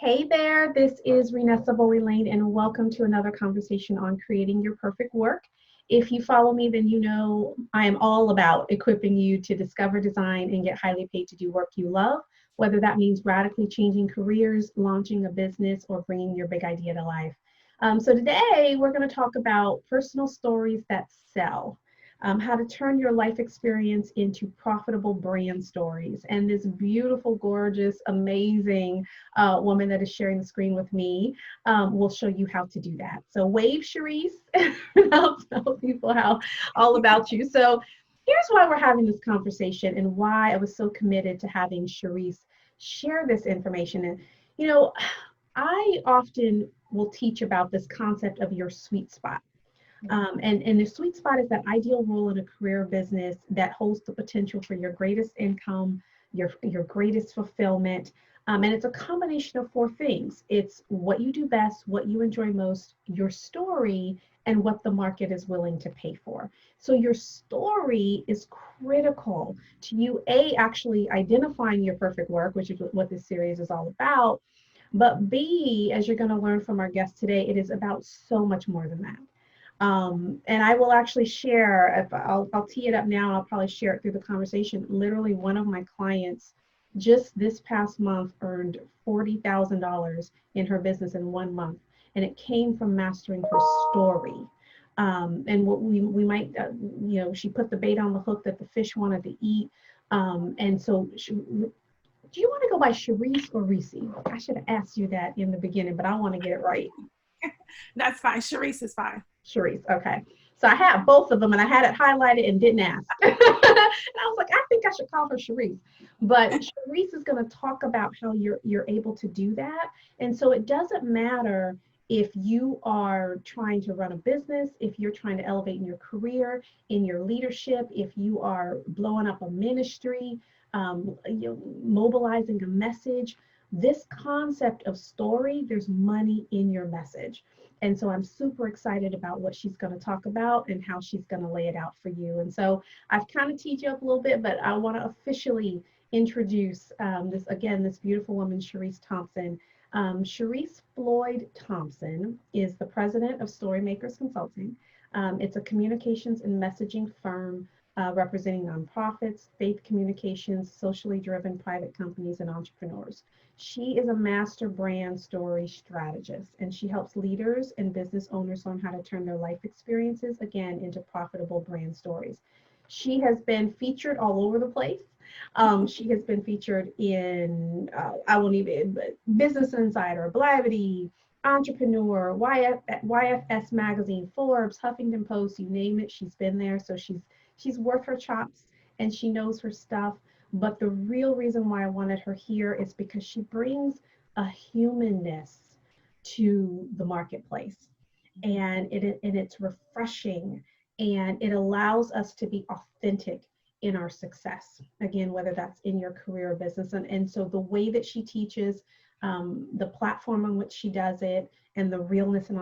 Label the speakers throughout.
Speaker 1: Hey there, this is Renessa Bowley Lane, and welcome to another conversation on creating your perfect work. If you follow me, then you know I am all about equipping you to discover, design, and get highly paid to do work you love, whether that means radically changing careers, launching a business, or bringing your big idea to life. So today we're going to talk about personal stories that sell. How to turn your life experience into profitable brand stories. And this beautiful, gorgeous, amazing woman that is sharing the screen with me will show you how to do that. So wave, Shereese, and I'll tell people how all about you. So here's why we're having this conversation and why I was so committed to having Shereese share this information. And, you know, I often will teach about this concept of your sweet spot. And the sweet spot is that ideal role in a career business that holds the potential for your greatest income, your greatest fulfillment. And it's a combination of four things. It's what you do best, what you enjoy most, your story, and what the market is willing to pay for. So your story is critical to you, actually identifying your perfect work, which is what this series is all about. But B, as you're going to learn from our guest today, it is about so much more than that. And I will actually share, if I'll tee it up now, and I'll probably share it through the conversation. Literally, one of my clients just this past month earned $40,000 in her business in 1 month, and it came from mastering her story. And what we might, she put the bait on the hook that the fish wanted to eat. And so, do you want to go by Shereese or Reese? I should have asked you that in the beginning, but I want to get it right.
Speaker 2: That's fine. Shereese is fine.
Speaker 1: Shereese, okay. So I had both of them and I had it highlighted and didn't ask. And I was like, I think I should call her Shereese. But Shereese is going to talk about how you're able to do that. And so it doesn't matter if you are trying to run a business, if you're trying to elevate in your career, in your leadership, if you are blowing up a ministry, mobilizing a message. This concept of story, there's money in your message. And so I'm super excited about what she's going to talk about and how she's going to lay it out for you. And so I've kind of teed you up a little bit, but I want to officially introduce this beautiful woman, Shereese Thompson. Shereese Floyd Thompson is the president of Storymakers Consulting. It's a communications and messaging firm representing nonprofits, faith communications, socially driven private companies, and entrepreneurs. She is a master brand story strategist, and she helps leaders and business owners learn how to turn their life experiences, again, into profitable brand stories. She has been featured all over the place. She has been featured in, I won't even, but Business Insider, Blavity, Entrepreneur, YFS Magazine, Forbes, Huffington Post, you name it, she's been there. So she's worth her chops and she knows her stuff. But the real reason why I wanted her here is because she brings a humanness to the marketplace, and it's refreshing, and it allows us to be authentic in our success. Again, whether that's in your career or business, and so the way that she teaches, the platform on which she does it, and the realness and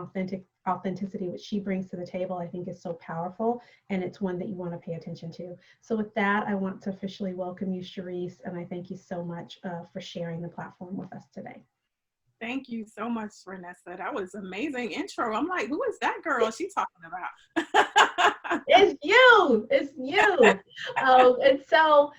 Speaker 1: authenticity which she brings to the table, I think is so powerful, and it's one that you want to pay attention to. So with that, I want to officially welcome you, Shereese, and I thank you so much for sharing the platform with us today.
Speaker 2: Thank you so much, Renessa. That was amazing intro. I'm like, who is that girl she's talking about?
Speaker 1: It's you. And so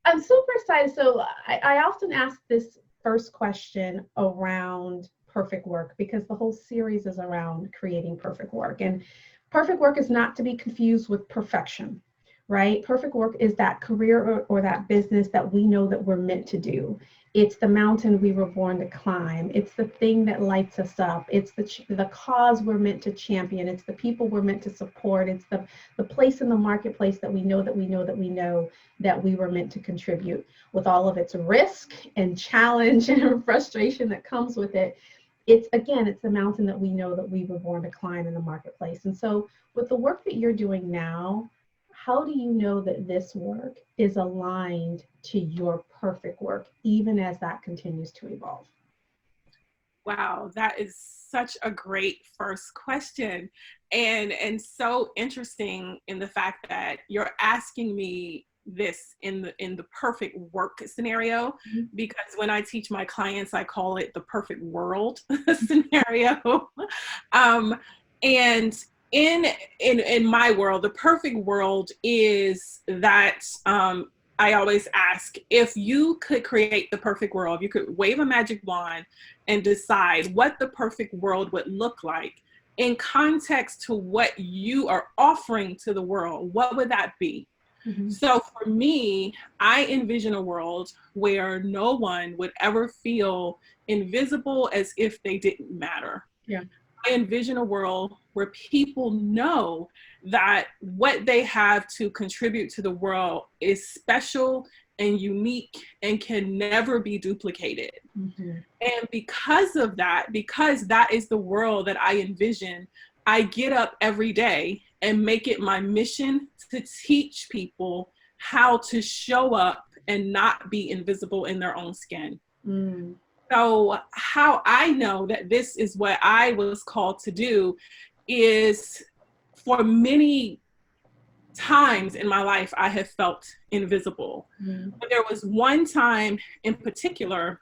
Speaker 1: I'm super excited. So I often ask this first question around perfect work because the whole series is around creating perfect work. And perfect work is not to be confused with perfection, right? Perfect work is that career or that business that we know that we're meant to do. It's the mountain we were born to climb. It's the thing that lights us up. It's the cause we're meant to champion. It's the people we're meant to support. It's the place in the marketplace that we know that we know that we know that we were meant to contribute, with all of its risk and challenge and frustration that comes with it. It's the mountain that we know that we were born to climb in the marketplace. And so with the work that you're doing now, how do you know that this work is aligned to your perfect work, even as that continues to evolve?
Speaker 2: Wow, that is such a great first question, and so interesting in the fact that you're asking me this in the perfect work scenario, because when I teach my clients, I call it the perfect world scenario. And in my world, the perfect world is that I always ask, if you could create the perfect world, you could wave a magic wand and decide what the perfect world would look like in context to what you are offering to the world, what would that be? So for me, I envision a world where no one would ever feel invisible as if they didn't matter.
Speaker 1: Yeah.
Speaker 2: I envision a world where people know that what they have to contribute to the world is special and unique and can never be duplicated. And because of that, because that is the world that I envision, I get up every day and make it my mission to teach people how to show up and not be invisible in their own skin. So how I know that this is what I was called to do is, for many times in my life, I have felt invisible. But there was one time in particular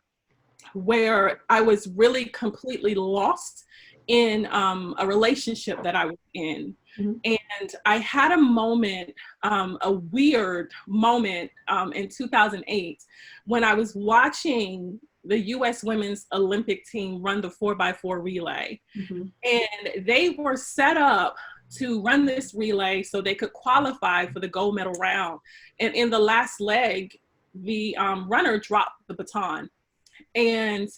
Speaker 2: where I was really completely lost in a relationship that I was in. And I had a moment, a weird moment in 2008 when I was watching the US Women's Olympic team run the 4x4 relay. And they were set up to run this relay so they could qualify for the gold medal round. And in the last leg, the runner dropped the baton. And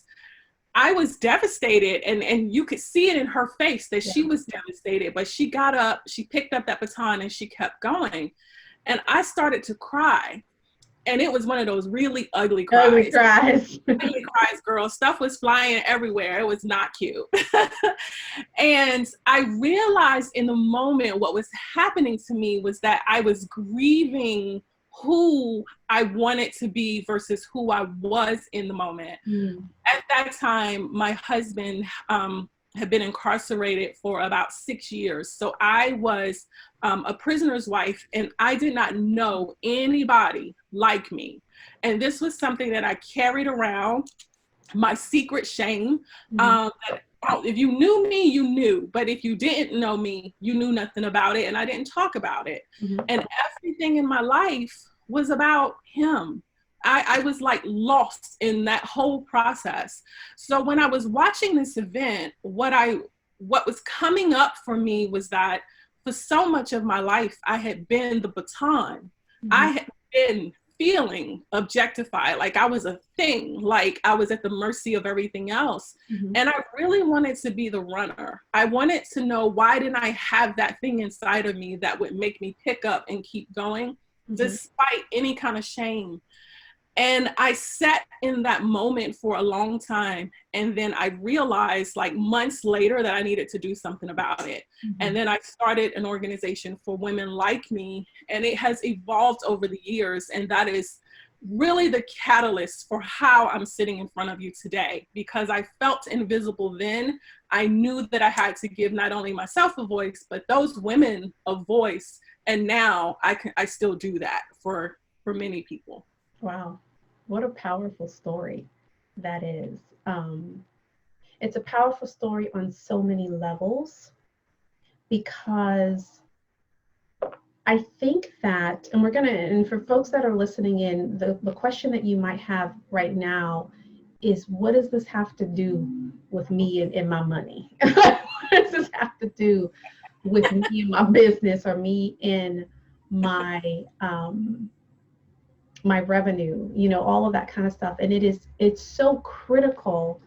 Speaker 2: I was devastated, and you could see it in her face that she was devastated, but she got up, she picked up that baton and she kept going. And I started to cry. And it was one of those really ugly cries.
Speaker 1: Ugly cries.
Speaker 2: Ugly cries, girl. Stuff was flying everywhere. It was not cute. And I realized in the moment what was happening to me was that I was grieving who I wanted to be versus who I was in the moment. At that time, my husband had been incarcerated for about 6 years. So I was a prisoner's wife, and I did not know anybody like me. And this was something that I carried around, my secret shame. That, if you knew me, you knew. But if you didn't know me, you knew nothing about it, and I didn't talk about it. And everything in my life was about him. I was like lost in that whole process. So when I was watching this event, what was coming up for me was that for so much of my life, I had been the baton. I had been feeling objectified, like I was a thing, like I was at the mercy of everything else. And I really wanted to be the runner. I wanted to know, why didn't I have that thing inside of me that would make me pick up and keep going despite any kind of shame? And I sat in that moment for a long time. And then I realized, like, months later, that I needed to do something about it. And then I started an organization for women like me. And it has evolved over the years. And that is really the catalyst for how I'm sitting in front of you today. Because I felt invisible then. I knew that I had to give not only myself a voice, but those women a voice. And now I still do that for many people.
Speaker 1: Wow, what a powerful story that is. It's a powerful story on so many levels, because I think that, and for folks that are listening in, the question that you might have right now is, what does this have to do with me and my money? What does this have to do with me and my business, or me in my my revenue, all of that kind of stuff. And it's so critical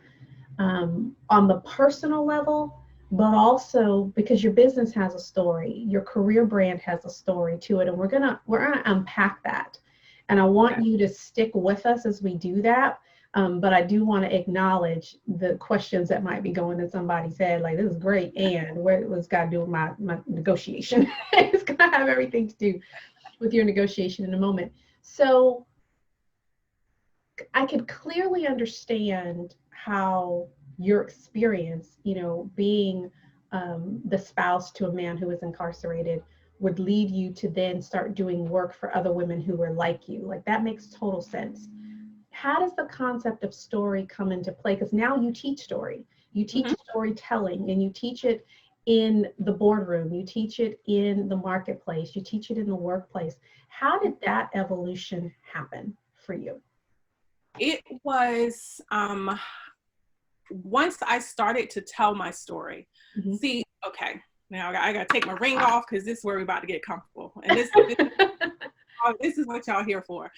Speaker 1: on the personal level, but also because your business has a story, your career brand has a story to it. And we're gonna unpack that. And I want you to stick with us as we do that. But I do want to acknowledge the questions that might be going in somebody's head, like, this is great, and what's got to do with my negotiation? It's going to have everything to do with your negotiation in a moment. So I could clearly understand how your experience, being the spouse to a man who was incarcerated, would lead you to then start doing work for other women who were like you. Like that makes total sense. How does the concept of story come into play? Because now you teach story, you teach
Speaker 2: Mhm.
Speaker 1: storytelling, and you teach it in the boardroom, you teach it in the marketplace, you teach it in the workplace. How did that evolution happen for you?
Speaker 2: It was once I started to tell my story.
Speaker 1: Mhm.
Speaker 2: See, okay, now I got to take my ring off because this is where we're about to get comfortable. And this is what y'all here for.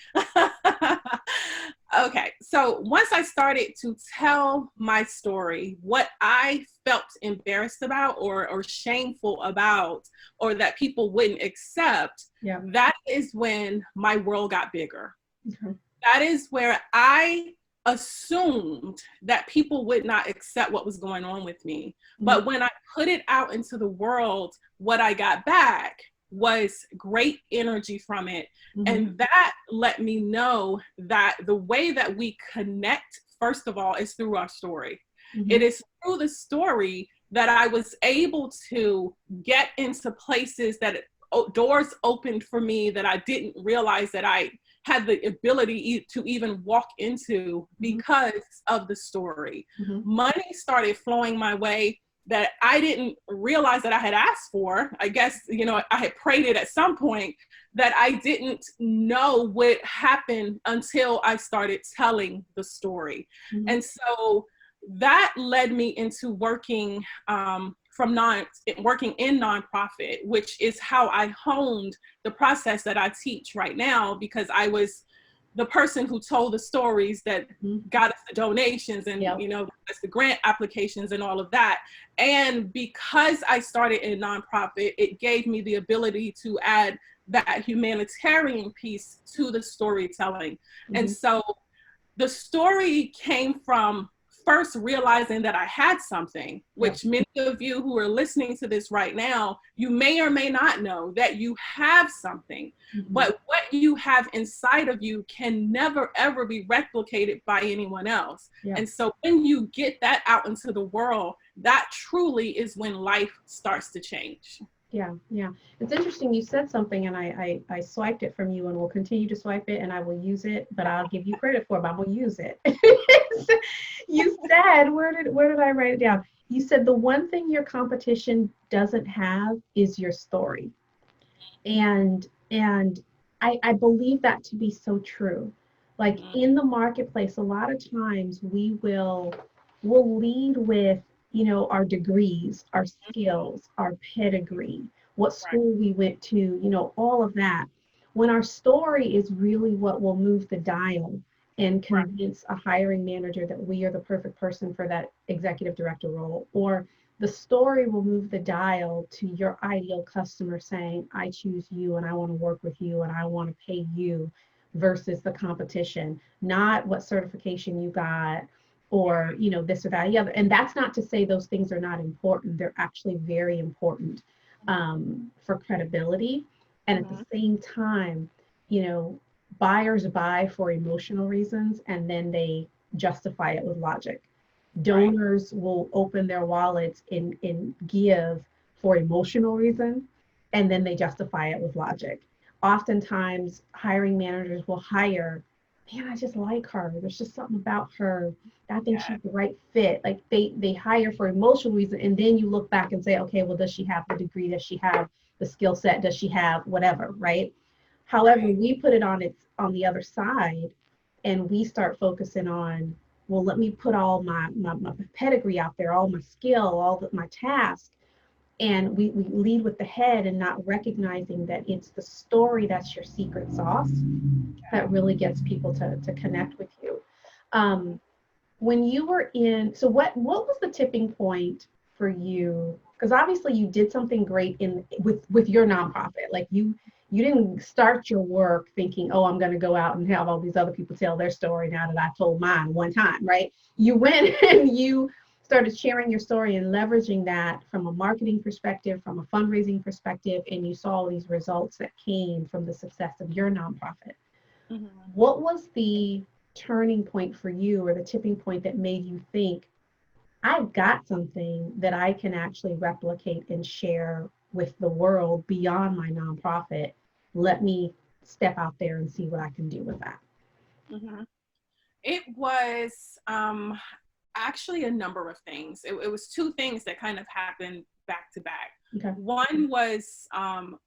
Speaker 2: Okay, so once I started to tell my story, what I felt embarrassed about or shameful about, or that people wouldn't accept,
Speaker 1: Yeah.
Speaker 2: that is when my world got bigger.
Speaker 1: Okay.
Speaker 2: That is where I assumed that people would not accept what was going on with me.
Speaker 1: Mhm.
Speaker 2: But when I put it out into the world, what I got back was great energy from it.
Speaker 1: Mhm.
Speaker 2: And that let me know that the way that we connect, first of all, is through our story.
Speaker 1: Mhm.
Speaker 2: It is through the story that I was able to get into places that doors opened for me that I didn't realize that I had the ability to even walk into because of the story.
Speaker 1: Mhm.
Speaker 2: Money started flowing my way that I didn't realize that I had asked for. I guess, I had prayed it at some point that I didn't know would happen until I started telling the story.
Speaker 1: Mhm.
Speaker 2: And so that led me into working working in nonprofit, which is how I honed the process that I teach right now, because I was the person who told the stories that got us the donations and,
Speaker 1: Yep.
Speaker 2: us the grant applications and all of that. And because I started in nonprofit, it gave me the ability to add that humanitarian piece to the storytelling. And so the story came from first realizing that I had something, which many of you who are listening to this right now, you may or may not know that you have something, but what you have inside of you can never, ever be replicated by anyone else.
Speaker 1: Yeah.
Speaker 2: And so when you get that out into the world, that truly is when life starts to change.
Speaker 1: Yeah, yeah. It's interesting. You said something, and I swiped it from you, and will continue to swipe it, and I will use it, but I'll give you credit for it. But I'm gonna use it. You said, where did I write it down? You said the one thing your competition doesn't have is your story, and I believe that to be so true. Like in the marketplace, a lot of times we'll lead with, our degrees, our skills, our pedigree, what
Speaker 2: Right.
Speaker 1: school we went to, all of that. When our story is really what will move the dial and
Speaker 2: Right.
Speaker 1: convince a hiring manager that we are the perfect person for that executive director role, or the story will move the dial to your ideal customer saying, I choose you and I want to work with you and I want to pay you, versus the competition, not what certification you got or, this or that, the other. And that's not to say those things are not important. They're actually very important for credibility. And at the same time, buyers buy for emotional reasons and then they justify it with logic.
Speaker 2: Right.
Speaker 1: Donors will open their wallets and give for emotional reasons, and then they justify it with logic. Oftentimes, hiring managers will hire, man, I just like her. There's just something about her. I think she's the right fit. Like they hire for emotional reasons, and then you look back and say, okay, well, does she have the degree? Does she have the skill set? Does she have whatever, right? However,
Speaker 2: Right.
Speaker 1: we put it on the other side, and we start focusing on, well, let me put all my pedigree out there, all my skill, my task. And we lead with the head and not recognizing that it's the story that's your secret sauce that really gets people to connect with you. When you were so what was the tipping point for you? Because obviously you did something great with your nonprofit. Like you didn't start your work thinking, oh, I'm going to go out and have all these other people tell their story now that I told mine one time, right? You went and you started sharing your story and leveraging that from a marketing perspective, from a fundraising perspective, and you saw all these results that came from the success of your nonprofit. What was the turning point for you, or the tipping point that made you think, I've got something that I can actually replicate and share with the world beyond my nonprofit. Let me step out there and see what I can do with that.
Speaker 2: Mm-hmm. It was actually a number of things. It was two things that kind of happened back to back.
Speaker 1: Okay.
Speaker 2: One was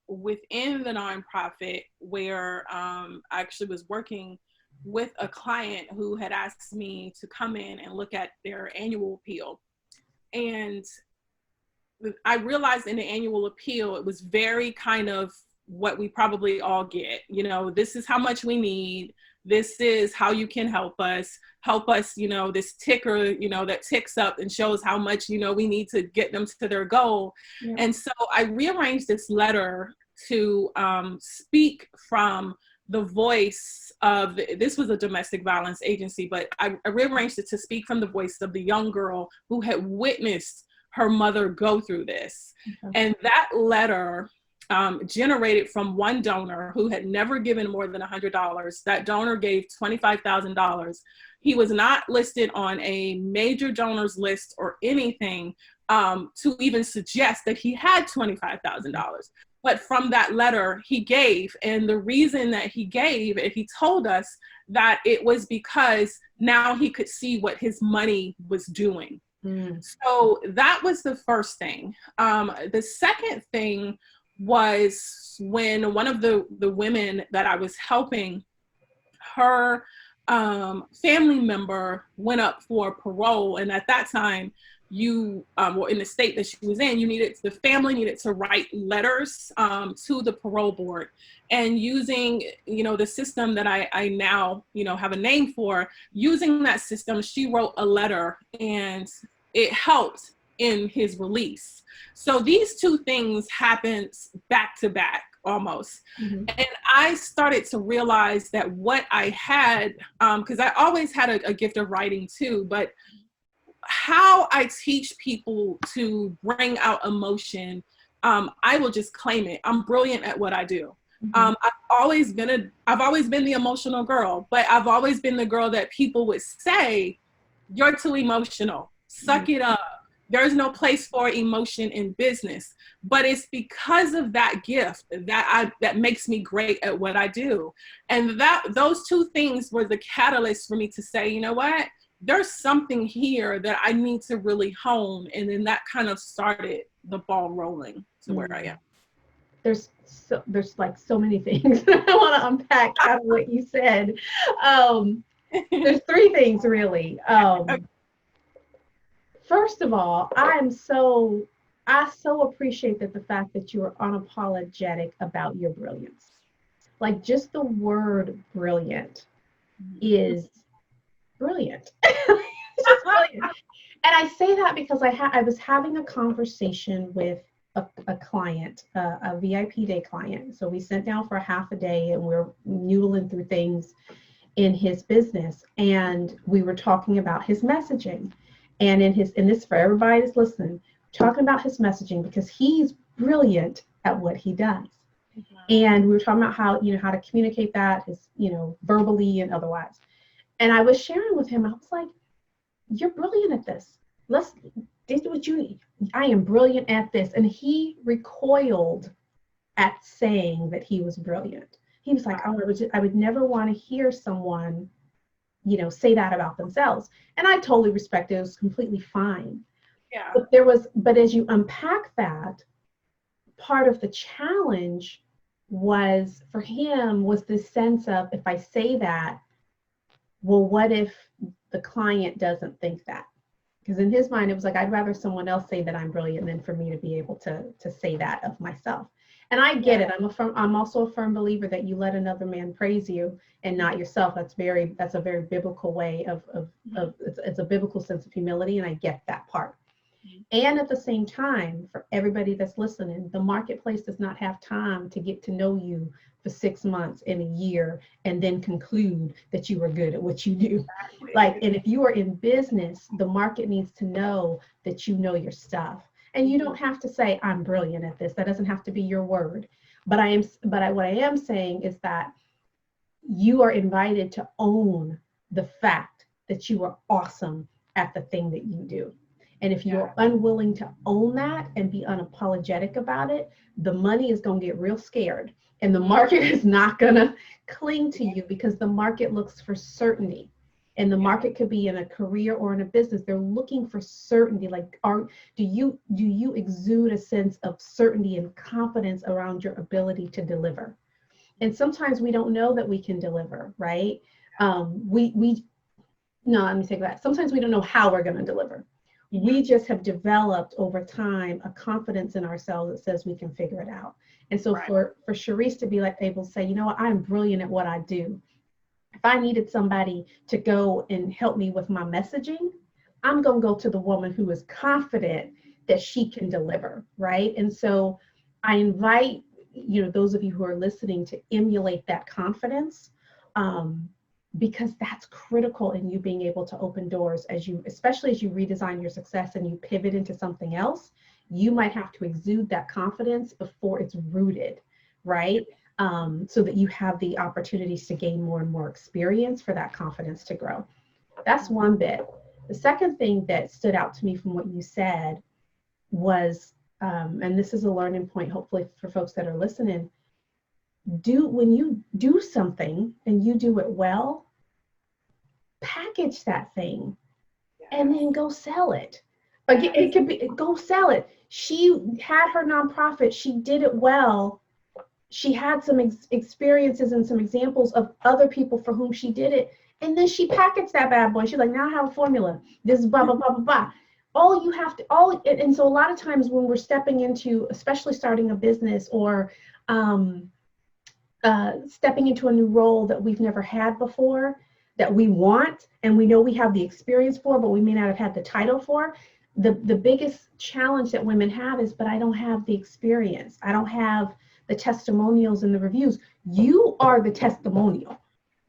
Speaker 2: within the nonprofit where I actually was working with a client who had asked me to come in and look at their annual appeal. And I realized in the annual appeal, it was very kind of what we probably all get. You know, this is how much we need. This is how you can help us, you know, this ticker, you know, that ticks up and shows how much, you know, we need to get them to their goal. Yeah. And so I rearranged this letter to speak from the voice of, this was a domestic violence agency, but I rearranged it to speak from the voice of the young girl who had witnessed her mother go through this. Okay. And that letter generated from one donor who had never given more than $100. That donor gave $25,000. He was not listed on a major donors list or anything to even suggest that he had $25,000. But from that letter, he gave. And the reason that he gave, he told us that it was because now he could see what his money was doing. Mm. So that was the first thing. The second thing was when one of the women that I was helping, her family member went up for parole. And at that time, you were in the state that she was in, the family needed to write letters to the parole board. And using, you know, the system that I now, you know, have a name for, using that system, she wrote a letter and it helped in his release. So these two things happened back to back almost. Mm-hmm. And I started to realize that what I had, because I always had a gift of writing too, but how I teach people to bring out emotion, I will just claim it. I'm brilliant at what I do. Mm-hmm. I've always been the emotional girl, but I've always been the girl that people would say, you're too emotional, suck mm-hmm. it up. There's no place for emotion in business, but it's because of that gift that makes me great at what I do. And those two things were the catalyst for me to say, you know what, there's something here that I need to really hone. And then that kind of started the ball rolling to where I am.
Speaker 1: There's like so many things that I want to unpack out of what you said. There's three things really. First of all, I so appreciate the fact that you are unapologetic about your brilliance. Like just the word brilliant is brilliant. It's just brilliant. And I say that because I was having a conversation with a client, a VIP day client. So we sat down for a half a day and we're noodling through things in his business. And we were talking about his messaging. And this for everybody that's listening, talking about his messaging because he's brilliant at what he does. Mm-hmm. And we were talking about how to communicate that, verbally and otherwise. And I was sharing with him, I was like, you're brilliant at this. This is what you need. I am brilliant at this. And he recoiled at saying that he was brilliant. He was like, I would never want to hear someone say that about themselves. And I totally respect it. It was completely fine.
Speaker 2: Yeah.
Speaker 1: But as you unpack that, part of the challenge was for him was this sense of, if I say that, well, what if the client doesn't think that? Because in his mind, it was like, I'd rather someone else say that I'm brilliant than for me to be able to say that of myself. And I get it. I'm also a firm believer that you let another man praise you and not yourself. That's a very biblical way of it's a biblical sense of humility, and I get that part. Mm-hmm. And at the same time, for everybody that's listening, the marketplace does not have time to get to know you for 6 months and a year and then conclude that you are good at what you do. Exactly. And if you are in business, the market needs to know that you know your stuff. And you don't have to say, I'm brilliant at this. That doesn't have to be your word. But what I am saying is that you are invited to own the fact that you are awesome at the thing that you do. And if you're unwilling to own that and be unapologetic about it, the money is going to get real scared. And the market is not going to cling to you because the market looks for certainty. And the market could be in a career or in a business. They're looking for certainty. Like, do you exude a sense of certainty and confidence around your ability to deliver? And sometimes we don't know that we can deliver, right? No, let me take that. Sometimes we don't know how we're going to deliver. We just have developed over time a confidence in ourselves that says we can figure it out. And so for Shereese to be like able to say, you know what, I'm brilliant at what I do. If I needed somebody to go and help me with my messaging, I'm going to go to the woman who is confident that she can deliver, right? And so I invite, those of you who are listening to emulate that confidence, because that's critical in you being able to open doors especially as you redesign your success and you pivot into something else. You might have to exude that confidence before it's rooted, right? So that you have the opportunities to gain more and more experience for that confidence to grow. That's one bit. The second thing that stood out to me from what you said was, and this is a learning point, hopefully for folks that are listening, when you do something and you do it well, package that thing and then go sell it. Like it could be, go sell it. She had her nonprofit, she did it well. She had some experiences and some examples of other people for whom she did it. And then she packaged that bad boy. She's like, now I have a formula. This is blah, blah, blah, blah, blah. All you have to, and so a lot of times when we're stepping into, especially starting a business or stepping into a new role that we've never had before, that we want, and we know we have the experience for, but we may not have had the title for, the biggest challenge that women have is, but I don't have the experience. I don't have the testimonials and the reviews. You are the testimonial.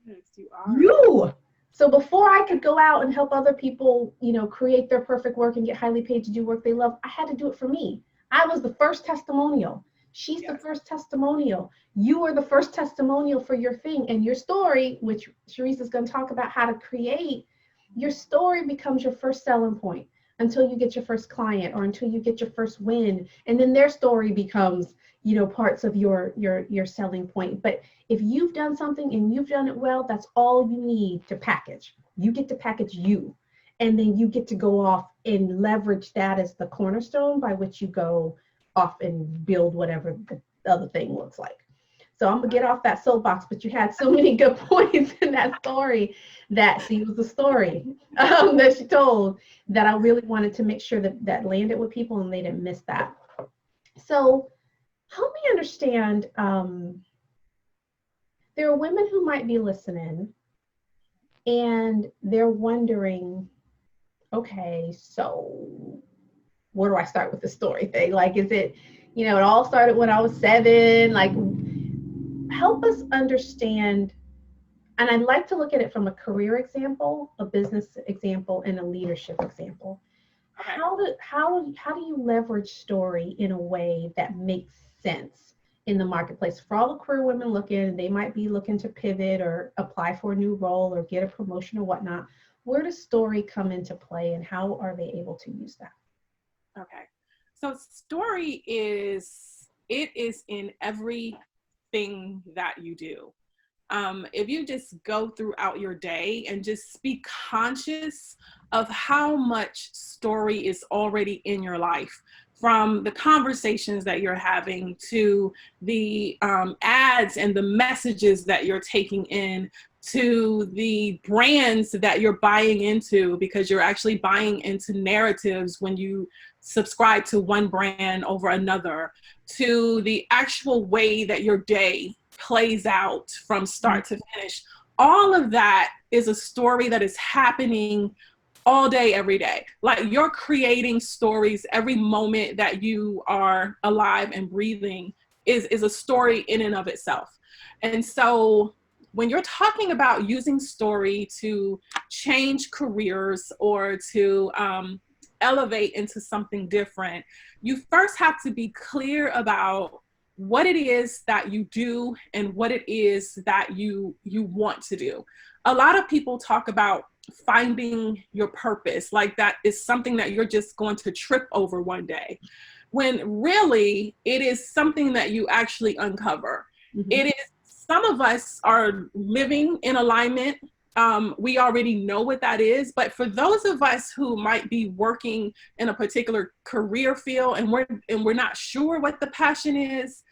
Speaker 2: Yes, you are.
Speaker 1: So before I could go out and help other people, create their perfect work and get highly paid to do work they love, I had to do it for me. I was the first testimonial. She's the first testimonial. You are the first testimonial for your thing, and your story, which Shereese is going to talk about how to create. Your story becomes your first selling point until you get your first client or until you get your first win, and then their story becomes, parts of your selling point. But if you've done something and you've done it well, that's all you need to package. You get to package you, and then you get to go off and leverage that as the cornerstone by which you go off and build whatever the other thing looks like. So I'm gonna get off that soapbox, but you had so many good points in that story that it was the story that she told that I really wanted to make sure that landed with people and they didn't miss that. So help me understand, there are women who might be listening and they're wondering, okay, so where do I start with the story thing? Like, is it, it all started when I was 7, like, help us understand. And I'd like to look at it from a career example, a business example, and a leadership example. Okay. How do you leverage story in a way that makes sense in the marketplace? For all the career women looking, they might be looking to pivot or apply for a new role or get a promotion or whatnot. Where does story come into play, and how are they able to use that?
Speaker 2: Okay, so story is in everything that you do. If you just go throughout your day and just be conscious of how much story is already in your life, from the conversations that you're having to the ads and the messages that you're taking in, to the brands that you're buying into, because you're actually buying into narratives when you subscribe to one brand over another, to the actual way that your day plays out from start to finish. All of that is a story that is happening all day, every day. Like, you're creating stories every moment that you are alive and breathing is a story in and of itself. And so when you're talking about using story to change careers or to elevate into something different, you first have to be clear about what it is that you do and what it is that you want to do. A lot of people talk about finding your purpose, like that is something that you're just going to trip over one day, when really it is something that you actually uncover.
Speaker 1: Mm-hmm.
Speaker 2: It is, some of us are living in alignment. We already know what that is, but for those of us who might be working in a particular career field and we're not sure what the passion is,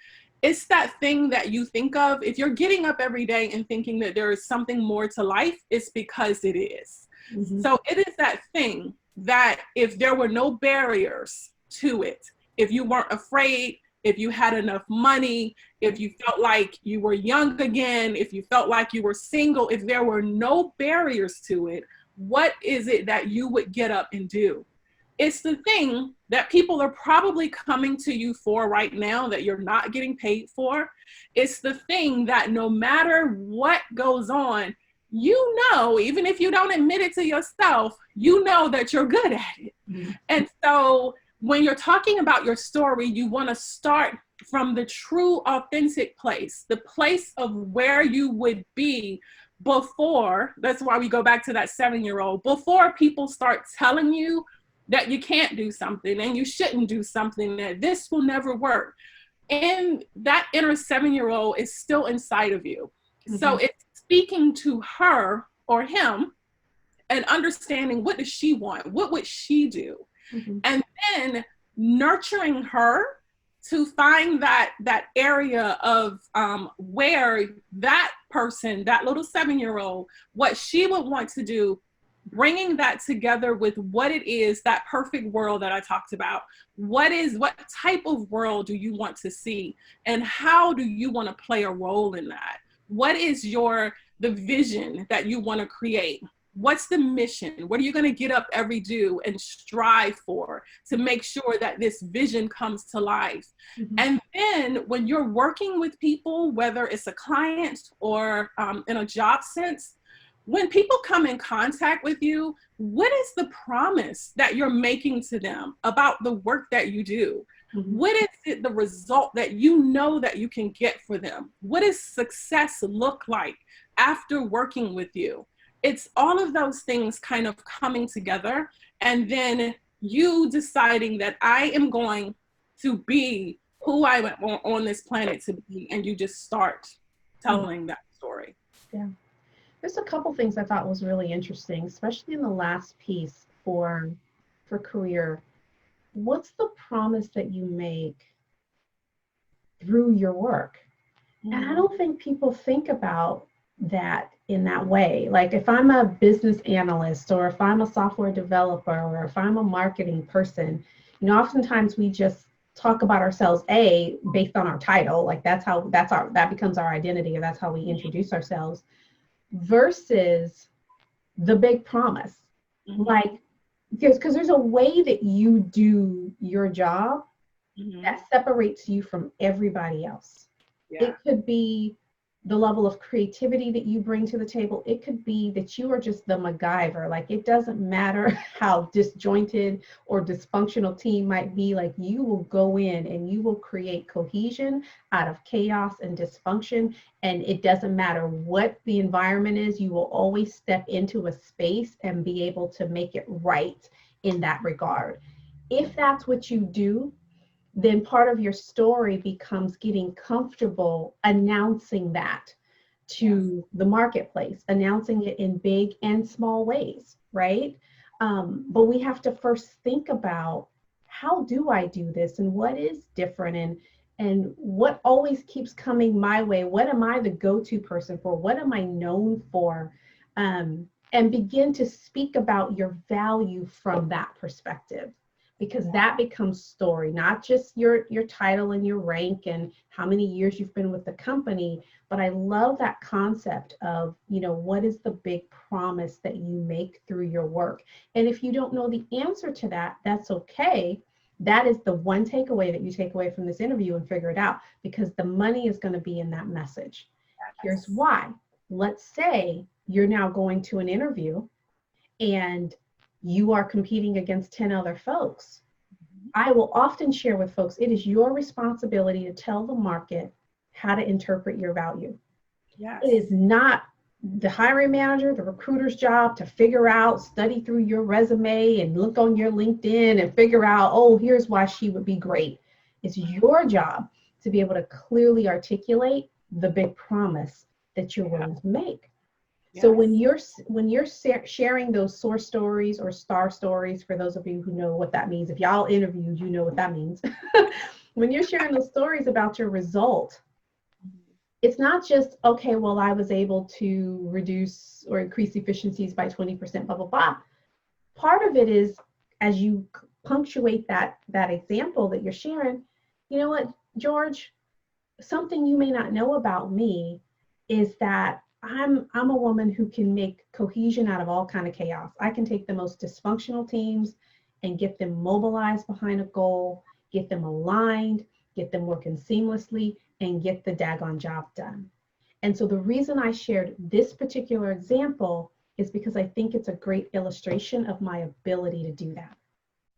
Speaker 2: it's that thing that you think of. If you're getting up every day and thinking that there is something more to life, it's because it is.
Speaker 1: Mm-hmm.
Speaker 2: So it is that thing that if there were no barriers to it, if you weren't afraid, if you had enough money, if you felt like you were young again, if you felt like you were single, if there were no barriers to it, what is it that you would get up and do? It's the thing that people are probably coming to you for right now that you're not getting paid for. It's the thing that no matter what goes on, you know, even if you don't admit it to yourself, you know that you're good at it. Mm-hmm. And so when you're talking about your story, you want to start from the true, authentic place, the place of where you would be before. That's why we go back to that 7-year-old, before people start telling you that you can't do something and you shouldn't do something, that this will never work. And that inner 7-year-old is still inside of you. Mm-hmm. So it's speaking to her or him and understanding, what does she want? What would she do? Mm-hmm. And then nurturing her to find that area of where that person, that little 7-year-old, what she would want to do, bringing that together with what it is, that perfect world that I talked about. What type of world do you want to see? And how do you want to play a role in that? What is the vision that you want to create? What's the mission? What are you going to get up every day and strive for to make sure that this vision comes to life? Mm-hmm. And then when you're working with people, whether it's a client or in a job sense, when people come in contact with you, what is the promise that you're making to them about the work that you do? Mm-hmm. What is the result that you know that you can get for them? What does success look like after working with you? It's all of those things kind of coming together, and then you deciding that I am going to be who I am on this planet to be, and you just start telling that story.
Speaker 1: Yeah. There's a couple things I thought was really interesting, especially in the last piece for career. What's the promise that you make through your work? Mm-hmm. And I don't think people think about that in that way. Like if I'm a business analyst, or if I'm a software developer, or if I'm a marketing person, oftentimes we just talk about ourselves based on our title. Like that becomes our identity, or that's how we introduce ourselves, versus the big promise. Mm-hmm. Like because there's a way that you do your job mm-hmm. that separates you from everybody else. Yeah. It could be the level of creativity that you bring to the table. It could be that you are just the MacGyver. Like it doesn't matter how disjointed or dysfunctional team might be, like you will go in and you will create cohesion out of chaos and dysfunction. And it doesn't matter what the environment is, you will always step into a space and be able to make it right in that regard. If that's what you do, then part of your story becomes getting comfortable announcing that to the marketplace, announcing it in big and small ways, right? But we have to first think about, how do I do this, and what is different, and what always keeps coming my way? What am I the go-to person for? What am I known for? And begin to speak about your value from that perspective. Because that becomes story, not just your title and your rank and how many years you've been with the company. But I love that concept of, what is the big promise that you make through your work? And if you don't know the answer to that, that's okay. That is the one takeaway that you take away from this interview, and figure it out, because the money is going to be in that message. Here's why. Let's say you're now going to an interview and you are competing against 10 other folks. I will often share with folks, it is your responsibility to tell the market how to interpret your value. Yes. It is not the hiring manager, the recruiter's job to figure out, study through your resume and look on your LinkedIn and figure out, oh, here's why she would be great. It's your job to be able to clearly articulate the big promise that you're willing to make. So when you're sharing those source stories or star stories, for those of you who know what that means, if y'all interviewed, you know what that means. When you're sharing those stories about your result, it's not just, okay, well, I was able to reduce or increase efficiencies by 20%, blah, blah, blah. Part of it is, as you punctuate that example that you're sharing, you know what, George, something you may not know about me is that I'm a woman who can make cohesion out of all kind of chaos. I can take the most dysfunctional teams and get them mobilized behind a goal, get them aligned, get them working seamlessly, and get the daggone job done. And so the reason I shared this particular example is because I think it's a great illustration of my ability to do that.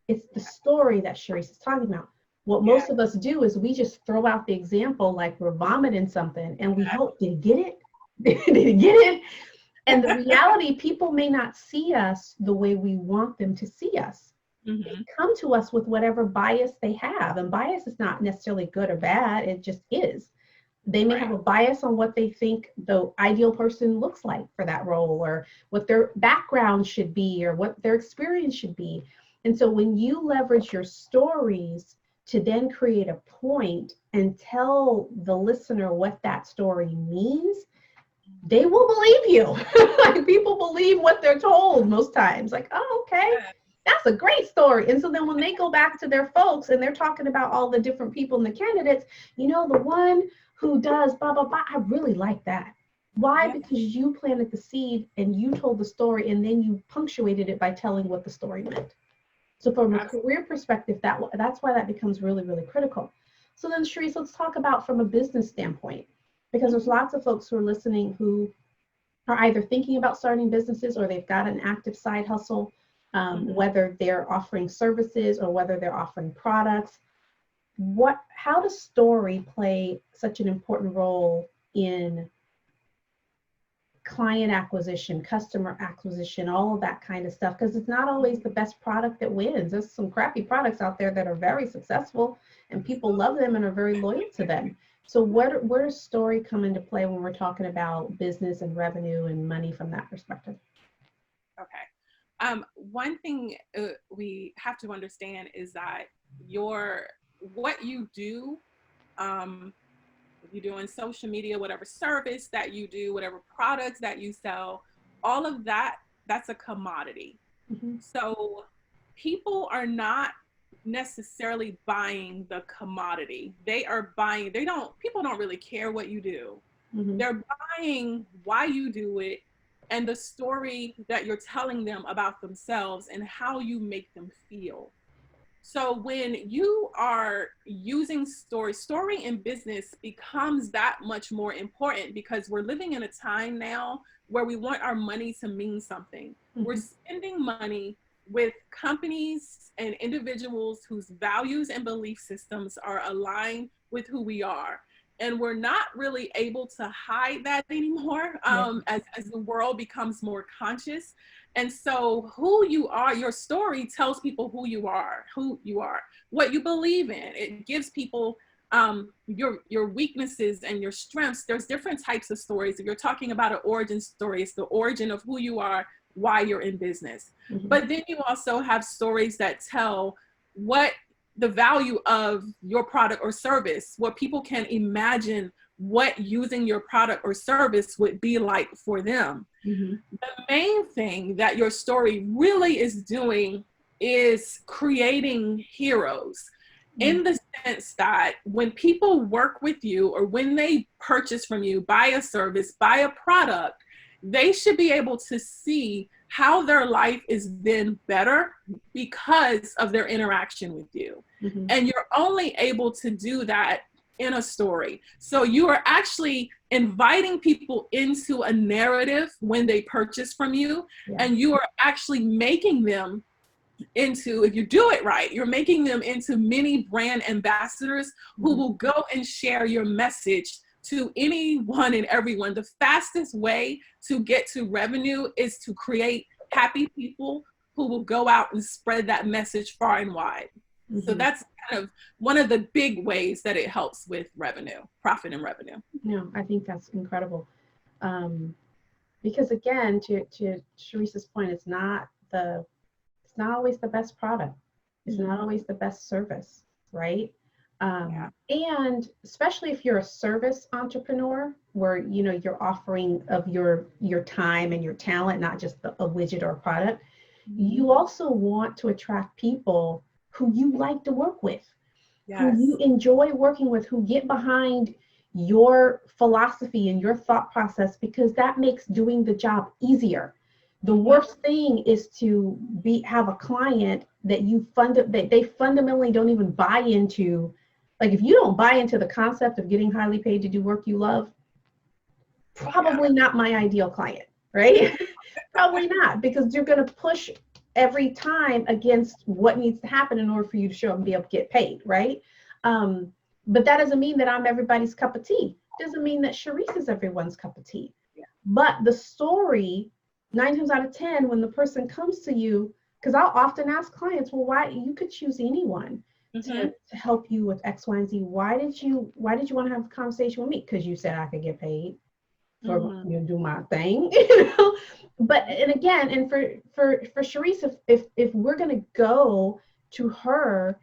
Speaker 1: It's the story that Shereese is talking about. What most of us do is we just throw out the example like we're vomiting something and we hope, did he get it? Did he get it? And the reality, people may not see us the way we want them to see us. They come to us with whatever bias they have. And bias is not necessarily good or bad. It just is. They may have a bias on what they think the ideal person looks like for that role, or what their background should be, or what their experience should be. And so when you leverage your stories to then create a point and tell the listener what that story means, they will believe you. Like, people believe what they're told most times. Like, oh, okay, that's a great story. And so then when they go back to their folks and they're talking about all the different people and the candidates, you know, the one who does blah, blah, blah, I really like that. Why? Because you planted the seed and you told the story and then you punctuated it by telling what the story meant. So from a career perspective, that's why that becomes really, really critical. So then, Shereese, let's talk about from a business standpoint, because there's lots of folks who are listening who are either thinking about starting businesses or they've got an active side hustle, whether they're offering services or whether they're offering products. How does story play such an important role in client acquisition, customer acquisition, all of that kind of stuff? Because it's not always the best product that wins. There's some crappy products out there that are very successful and people love them and are very loyal to them. So where does story come into play when we're talking about business and revenue and money from that perspective?
Speaker 2: Okay. One thing we have to understand is that what you do, if you're doing social media, whatever service that you do, whatever products that you sell, all of that, that's a commodity. So people are not necessarily buying the commodity. People don't really care what you do. They're buying why you do it and the story that you're telling them about themselves and how you make them feel. So when you are using story in business becomes that much more important, because we're living in a time now where we want our money to mean something. We're spending money with companies and individuals whose values and belief systems are aligned with who we are. And we're not really able to hide that anymore as the world becomes more conscious. And so who you are, your story tells people who you are, what you believe in. It gives people your weaknesses and your strengths. There's different types of stories. If you're talking about an origin story, it's the origin of who you are, why you're in business. But then you also have stories that tell what the value of your product or service, what people can imagine what using your product or service would be like for them. The main thing that your story really is doing is creating heroes, in the sense that when people work with you or when they purchase from you, buy a service, buy a product, they should be able to see how their life is then better because of their interaction with you. And you're only able to do that in a story. So you are actually inviting people into a narrative when they purchase from you, and you are actually making them into, if you do it right, you're making them into mini brand ambassadors who will go and share your message to anyone and everyone, the fastest way to get to revenue is to create happy people who will go out and spread that message far and wide. Mm-hmm. So that's kind of one of the big ways that it helps with revenue, profit and revenue.
Speaker 1: No, I think that's incredible. Because again, to Shereese's point, it's not always the best product. It's not always the best service, right? And especially if you're a service entrepreneur, where you're offering of your time and your talent, not just a widget or a product. You also want to attract people who you like to work with, who you enjoy working with, who get behind your philosophy and your thought process, because that makes doing the job easier. The worst thing is to have a client that that they fundamentally don't even buy into. Like, if you don't buy into the concept of getting highly paid to do work you love, probably not my ideal client, right? Probably not, because you're going to push every time against what needs to happen in order for you to show up and be able to get paid, right? But that doesn't mean that I'm everybody's cup of tea. It doesn't mean that Shereese is everyone's cup of tea. But the story, 9 times out of 10, when the person comes to you, because I'll often ask clients, well, why you could choose anyone to help you with X, Y, and Z. Why did you want to have a conversation with me? Because you said I could get paid for do my thing, But and for Shereese, if we're gonna go to her,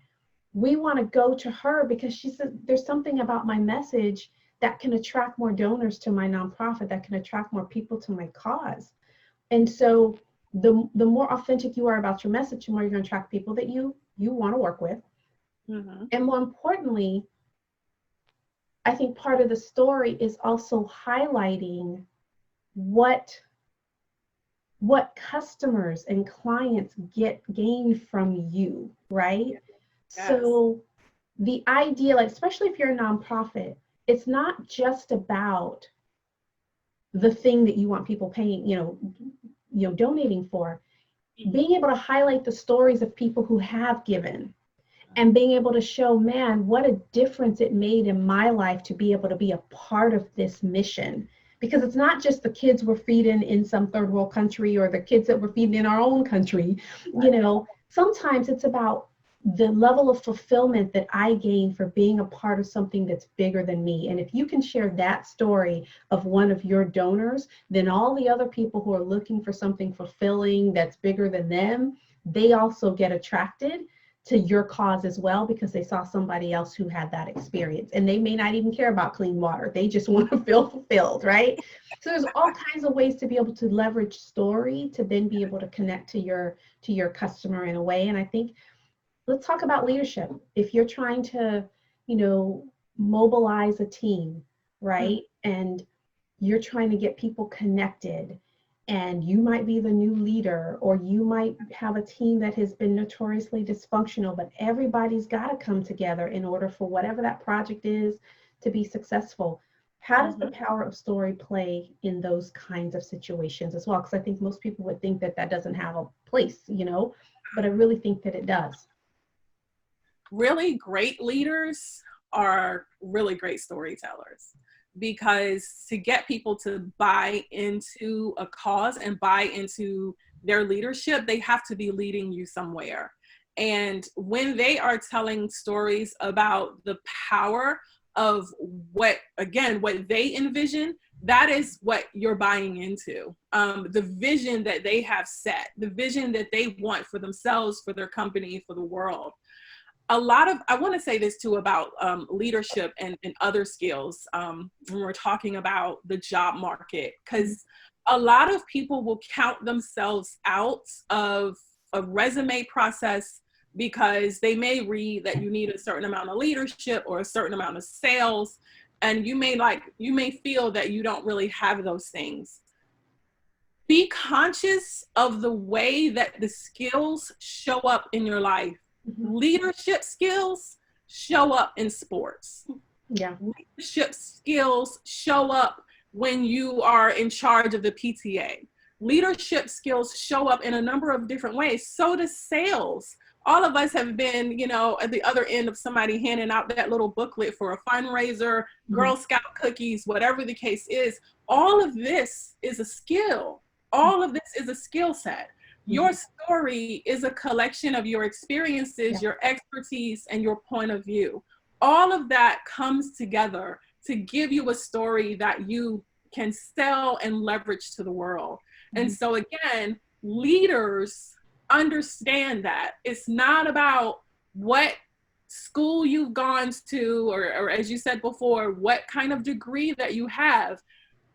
Speaker 1: we want to go to her because she said there's something about my message that can attract more donors to my nonprofit, that can attract more people to my cause. And so the more authentic you are about your message, the more you're going to attract people that you want to work with. And more importantly, I think part of the story is also highlighting what customers and clients gain from you, right? Yes. So the idea, like, especially if you're a nonprofit, it's not just about the thing that you want people paying, donating for. Being able to highlight the stories of people who have given, and being able to show, man, what a difference it made in my life to be able to be a part of this mission. Because it's not just the kids we're feeding in some third world country or the kids that we're feeding in our own country. Sometimes it's about the level of fulfillment that I gain for being a part of something that's bigger than me. And if you can share that story of one of your donors, then all the other people who are looking for something fulfilling that's bigger than them, they also get attracted to your cause as well, because they saw somebody else who had that experience. And they may not even care about clean water. They just want to feel fulfilled, right? So there's all kinds of ways to be able to leverage story to then be able to connect to your customer in a way. And I think, let's talk about leadership. If you're trying to, mobilize a team, right? And you're trying to get people connected, and you might be the new leader, or you might have a team that has been notoriously dysfunctional, but everybody's got to come together in order for whatever that project is to be successful. How does the power of story play in those kinds of situations as well? Because I think most people would think that doesn't have a place, but I really think that it does.
Speaker 2: Really great leaders are really great storytellers, because to get people to buy into a cause and buy into their leadership, they have to be leading you somewhere. And when they are telling stories about the power of what they envision, that is what you're buying into. The vision that they have set, the vision that they want for themselves, for their company, for the world. I want to say this too about leadership and other skills when we're talking about the job market, because a lot of people will count themselves out of a resume process because they may read that you need a certain amount of leadership or a certain amount of sales, and you may feel that you don't really have those things. Be conscious of the way that the skills show up in your life. Leadership skills show up in sports. Leadership skills show up when you are in charge of the PTA. Leadership skills show up in a number of different ways. So does sales. all of us have been, you know, at the other end of somebody handing out that little booklet for a fundraiser, Girl Scout cookies, whatever the case is. All of this is a skill. All of this is a skill set. Your story is a collection of your experiences, your expertise, and your point of view. All of that comes together to give you a story that you can sell and leverage to the world. And so again, leaders understand that it's not about what school you've gone to, or as you said before, what kind of degree that you have.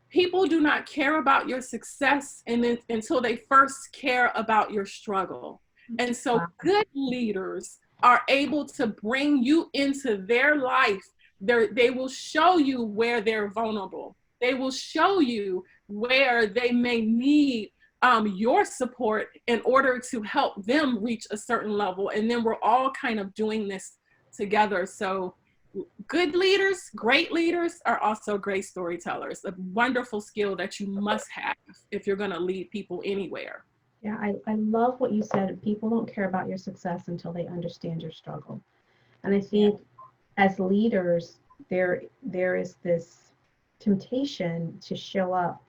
Speaker 2: People do not care about your success until they first care about your struggle. And so good leaders are able to bring you into their life. They will show you where they're vulnerable. They will show you where they may need your support in order to help them reach a certain level. And then we're all kind of doing this together. So good leaders, great leaders are also great storytellers, a wonderful skill that you must have if you're going to lead people anywhere.
Speaker 1: Yeah, I love what you said. People don't care about your success until they understand your struggle. And I think as leaders, there is this temptation to show up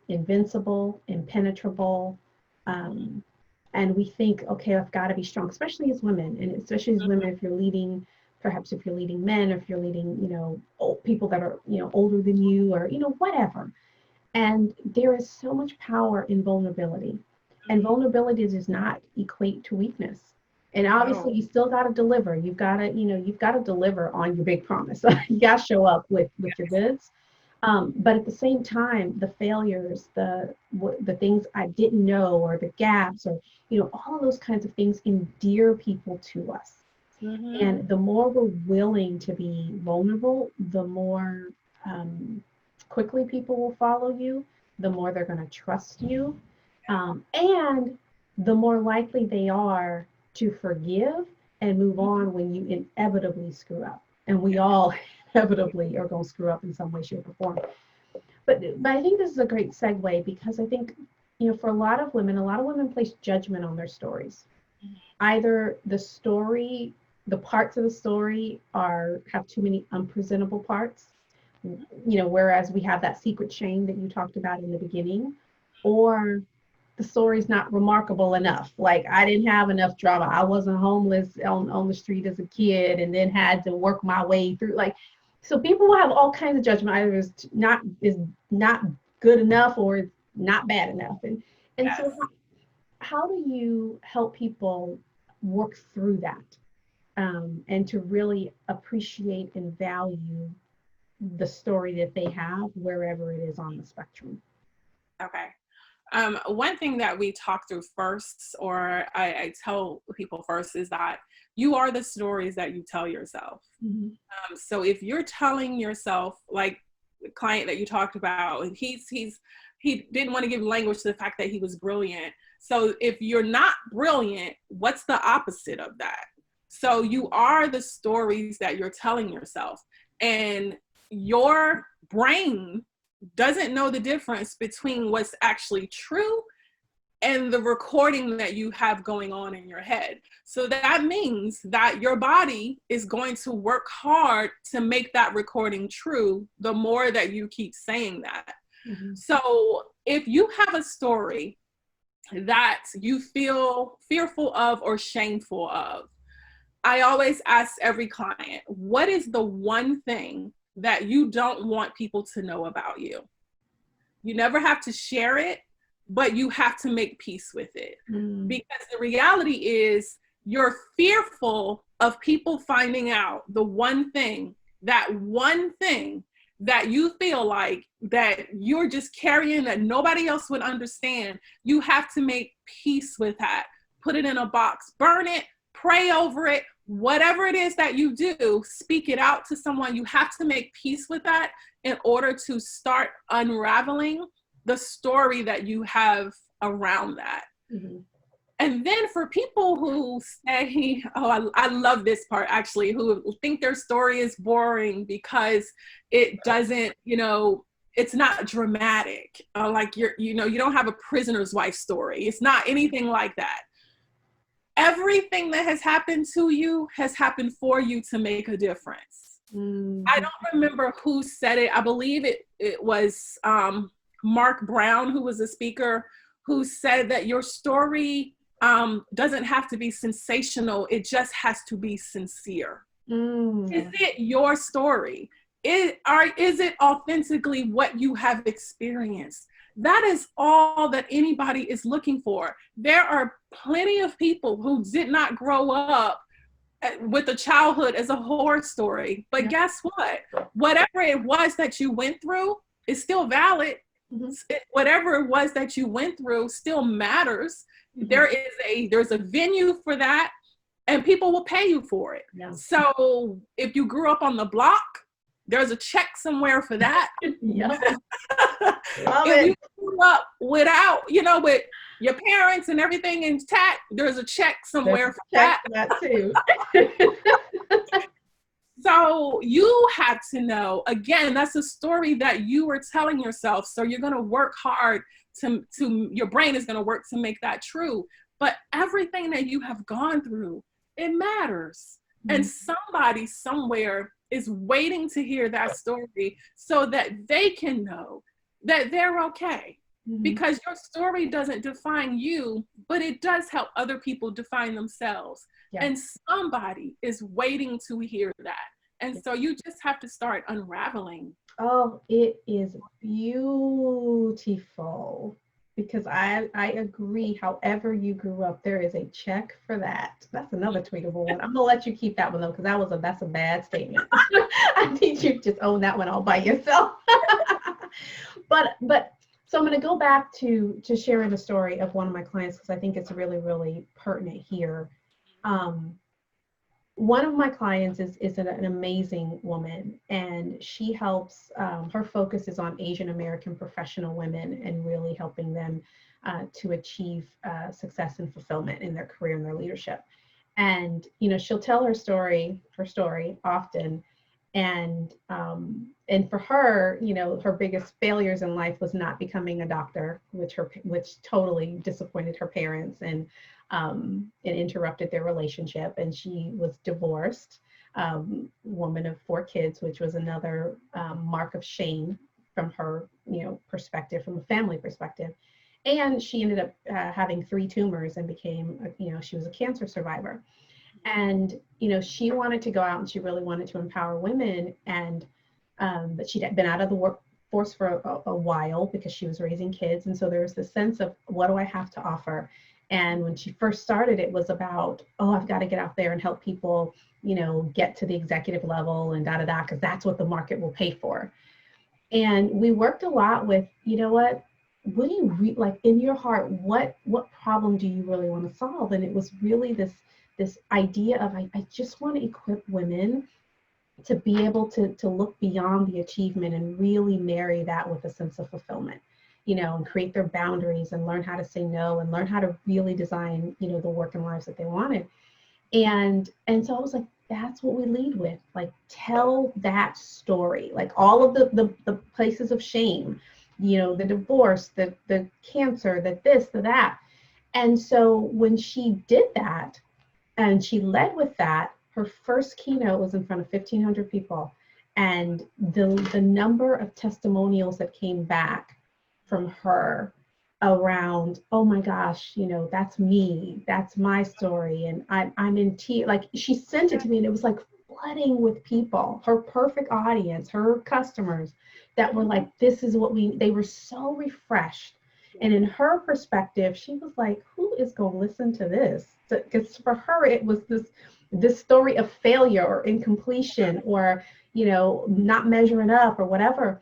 Speaker 1: invincible, impenetrable, and we think, okay, I've got to be strong, especially as women, and especially as women, if you're leading, perhaps if you're leading men, or if you're leading, you know, people that are, you know, older than you, or, you know, whatever. And there is so much power in vulnerability, and vulnerability does not equate to weakness. And obviously, you still got to deliver. You've got to, you know, you've got to deliver on your big promise. You got to show up with your goods. But at the same time, the failures, the things I didn't know, or the gaps, or, you know, all of those kinds of things endear people to us. And the more we're willing to be vulnerable, the more quickly people will follow you, the more they're going to trust you, and the more likely they are to forgive and move on when you inevitably screw up. And we all inevitably are going to screw up in some way, shape, or form. But I think this is a great segue, because I think, you know, for a lot of women place judgment on their stories. Either the story, the parts of the story have too many unpresentable parts, you know, whereas we have that secret shame that you talked about in the beginning, or the story's not remarkable enough. Like, I didn't have enough drama. I wasn't homeless on the street as a kid and then had to work my way through. Like, so people will have all kinds of judgment. Either is not good enough, or it's not bad enough. And so how do you help people work through that, and to really appreciate and value the story that they have wherever it is on the spectrum?
Speaker 2: Okay. One thing that we talk through first, or I tell people first, is that you are the stories that you tell yourself. So if you're telling yourself, like the client that you talked about, and he didn't want to give language to the fact that he was brilliant. So if you're not brilliant, what's the opposite of that? So you are the stories that you're telling yourself, and your brain doesn't know the difference between what's actually true and the recording that you have going on in your head. So that means that your body is going to work hard to make that recording true the more that you keep saying that. So if you have a story that you feel fearful of or shameful of, I always ask every client, what is the one thing that you don't want people to know about you? You never have to share it, but you have to make peace with it. Because the reality is, you're fearful of people finding out the one thing that you feel like that you're just carrying, that nobody else would understand. You have to make peace with that. Put it in a box, burn it, pray over it. Whatever it is that you do, speak it out to someone. You have to make peace with that in order to start unraveling the story that you have around that. And then for people who say, oh, I love this part actually, who think their story is boring because it doesn't, you know, it's not dramatic. Like you don't have a prisoner's wife story. It's not anything like that. everything that has happened to you has happened for you to make a difference.
Speaker 1: Mm-hmm.
Speaker 2: I don't remember who said it. I believe it was Mark Brown, who was a speaker, who said that your story doesn't have to be sensational. It just has to be sincere. Is it your story? Is it authentically what you have experienced? That is all that anybody is looking for. There are plenty of people who did not grow up with a childhood as a horror story. But guess what? Whatever it was that you went through is still valid. Mm-hmm. Whatever it was that you went through still matters. Mm-hmm. There's a venue for that, and people will pay you for it. Yeah. So if you grew up on the block, there's a check somewhere for that.
Speaker 1: Yeah.
Speaker 2: If you grew up without, with your parents and everything intact, there's a check somewhere for that.
Speaker 1: That too.
Speaker 2: So you have to know, again, that's a story that you were telling yourself. So you're going to work hard to your brain is going to work to make that true. But everything that you have gone through, it matters. Mm-hmm. And somebody somewhere is waiting to hear that story so that they can know that they're okay. Mm-hmm. Because your story doesn't define you, but it does help other people define themselves. Yeah. And somebody is waiting to hear that. And so you just have to start unraveling.
Speaker 1: Oh, it is beautiful. Because I agree, however you grew up, there is a check for that. That's another tweetable one. I'm gonna let you keep that one though, because that's a bad statement. I think you just own that one all by yourself. But so I'm gonna go back to sharing the story of one of my clients, because I think it's really, really pertinent here. One of my clients is an amazing woman, and she helps, her focus is on Asian American professional women and really helping them to achieve success and fulfillment in their career and their leadership. And, she'll tell her story often. And for her, her biggest failures in life was not becoming a doctor, which totally disappointed her parents and interrupted their relationship. And she was divorced, woman of 4 kids, which was another mark of shame from her, perspective, from a family perspective. And she ended up having 3 tumors and became, she was a cancer survivor. And, she wanted to go out and she really wanted to empower women. And, but she'd been out of the workforce for a while because she was raising kids. And so there was this sense of, what do I have to offer? And when she first started, it was about, I've got to get out there and help people, get to the executive level and because that's what the market will pay for. And we worked a lot with, what do you like in your heart? What problem do you really want to solve? And it was really this idea of, I just want to equip women to be able to look beyond the achievement and really marry that with a sense of fulfillment. And create their boundaries and learn how to say no and learn how to really design, the work and lives that they wanted. And so I was like, that's what we lead with, like, tell that story, like all of the places of shame, the divorce, the cancer, the that. And so when she did that and she led with that, her first keynote was in front of 1,500 people. And the number of testimonials that came back from her around, oh my gosh, that's me, that's my story, and I'm in tears. Like, she sent it to me and it was like flooding with people, her perfect audience, her customers that were like, this is what they were so refreshed. And in her perspective, she was like, who is going to listen to this? Because for her, it was this story of failure or incompletion or, not measuring up or whatever.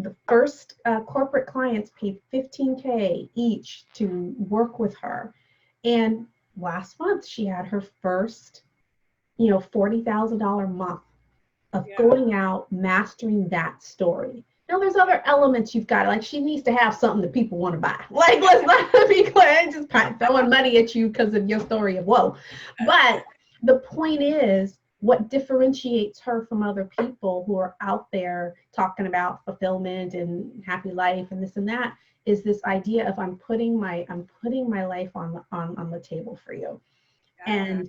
Speaker 1: The first corporate clients paid $15,000 each to work with her. And last month she had her first, $40,000 month of going out, mastering that story. Now there's other elements you've got, like she needs to have something that people want to buy. Like, let's not be clear, just throwing money at you because of your story of woe. But the point is, what differentiates her from other people who are out there talking about fulfillment and happy life and this and that is this idea of I'm putting my life on the table for you.
Speaker 2: Yeah.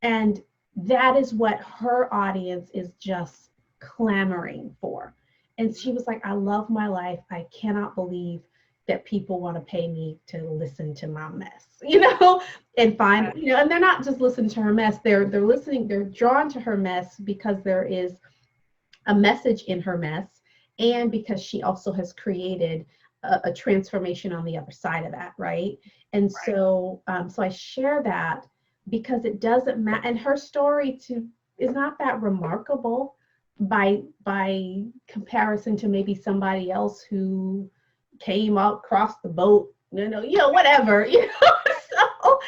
Speaker 1: And that is what her audience is just clamoring for. And she was like, I love my life. I cannot believe that people want to pay me to listen to my mess, and find, and they're not just listening to her mess, they're listening, they're drawn to her mess because there is a message in her mess, and because she also has created a transformation on the other side of that, right? And so I share that because it doesn't matter, and her story is not that remarkable by comparison to maybe somebody else who came across the boat, whatever, so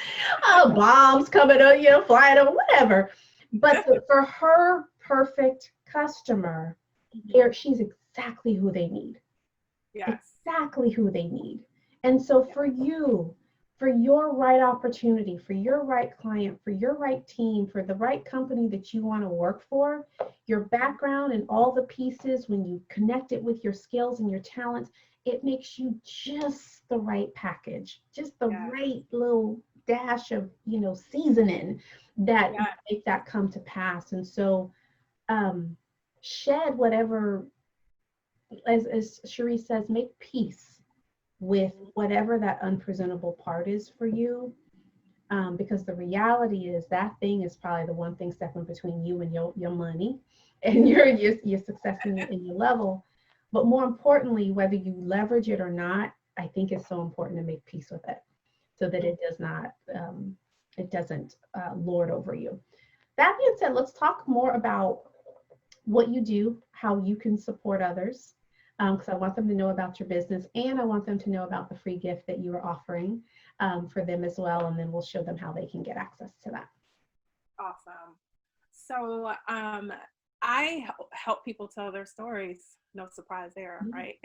Speaker 1: bombs coming up, flying over, whatever. But for her perfect customer, here she's exactly who they need.
Speaker 2: Yes.
Speaker 1: Exactly who they need. And so for you, for your right opportunity, for your right client, for your right team, for the right company that you want to work for, your background and all the pieces, when you connect it with your skills and your talents, it makes you just the right package, just the right little dash of, seasoning that make that come to pass. And so shed whatever, as Shereese says, make peace with whatever that unpresentable part is for you, because the reality is that thing is probably the one thing stepping between you and your money and your success in your level. But more importantly, whether you leverage it or not, I think it's so important to make peace with it, so that it doesn't lord over you. That being said, let's talk more about what you do, how you can support others, because I want them to know about your business, and I want them to know about the free gift that you are offering for them as well, and then we'll show them how they can get access to that.
Speaker 2: Awesome. So I help people tell their stories. No surprise there, right?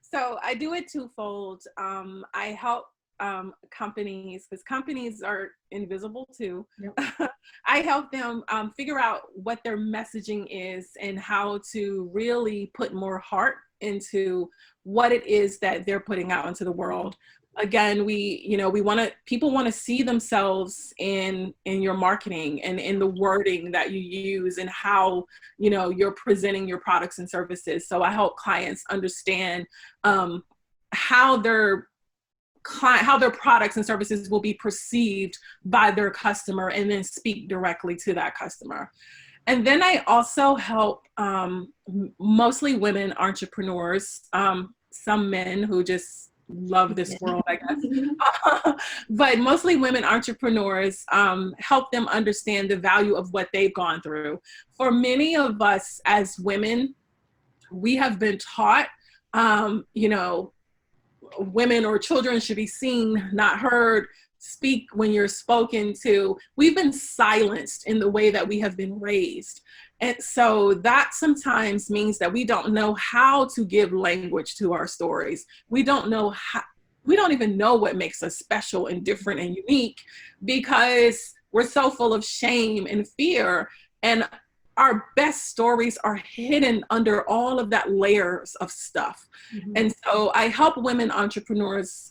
Speaker 2: So I do it twofold. I help companies, because companies are invisible too. Yep. I help them figure out what their messaging is and how to really put more heart into what it is that they're putting out into the world. Again, people want to see themselves in your marketing and in the wording that you use and how, you're presenting your products and services. So I help clients understand how their products and services will be perceived by their customer, and then speak directly to that customer. And then I also help mostly women entrepreneurs, some men who just love this world, I guess. But mostly women entrepreneurs, help them understand the value of what they've gone through. For many of us as women, we have been taught, women or children should be seen, not heard. Speak when you're spoken to. We've been silenced in the way that we have been raised. And so that sometimes means that we don't know how to give language to our stories. We don't even know what makes us special and different and unique, because we're so full of shame and fear. And our best stories are hidden under all of that layers of stuff. Mm-hmm. And so I help women entrepreneurs,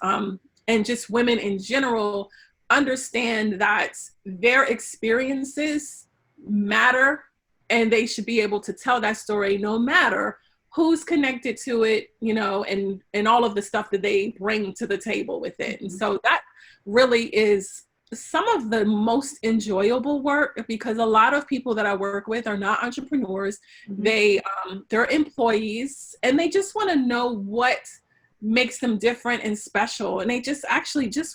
Speaker 2: and just women in general, understand that their experiences matter, and they should be able to tell that story no matter who's connected to it, and all of the stuff that they bring to the table with it. Mm-hmm. And so that really is some of the most enjoyable work, because a lot of people that I work with are not entrepreneurs. Mm-hmm. They're employees, and they just want to know what makes them different and special. And they just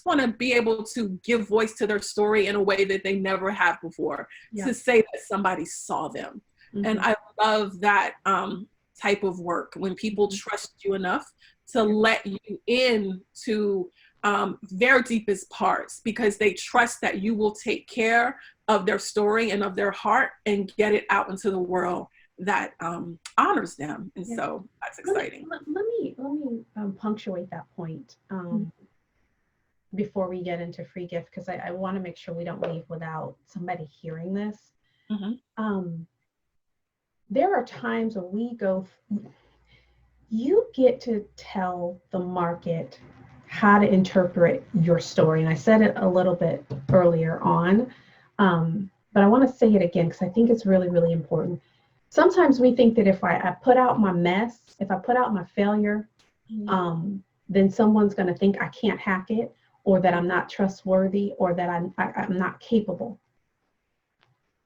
Speaker 2: want to be able to give voice to their story in a way that they never have before, to say that somebody saw them. Mm-hmm. And I love that type of work, when people trust you enough to let you in to their deepest parts, because they trust that you will take care of their story and of their heart and get it out into the world that honors them. And so that's exciting.
Speaker 1: Let me punctuate that point before we get into free gift, because I want to make sure we don't leave without somebody hearing this. Mm-hmm. There are times when we go, you get to tell the market how to interpret your story. And I said it a little bit earlier on, but I want to say it again because I think it's really, really important. Sometimes we think that if I put out my mess, if I put out my failure, then someone's going to think I can't hack it, or that I'm not trustworthy, or that I'm not capable.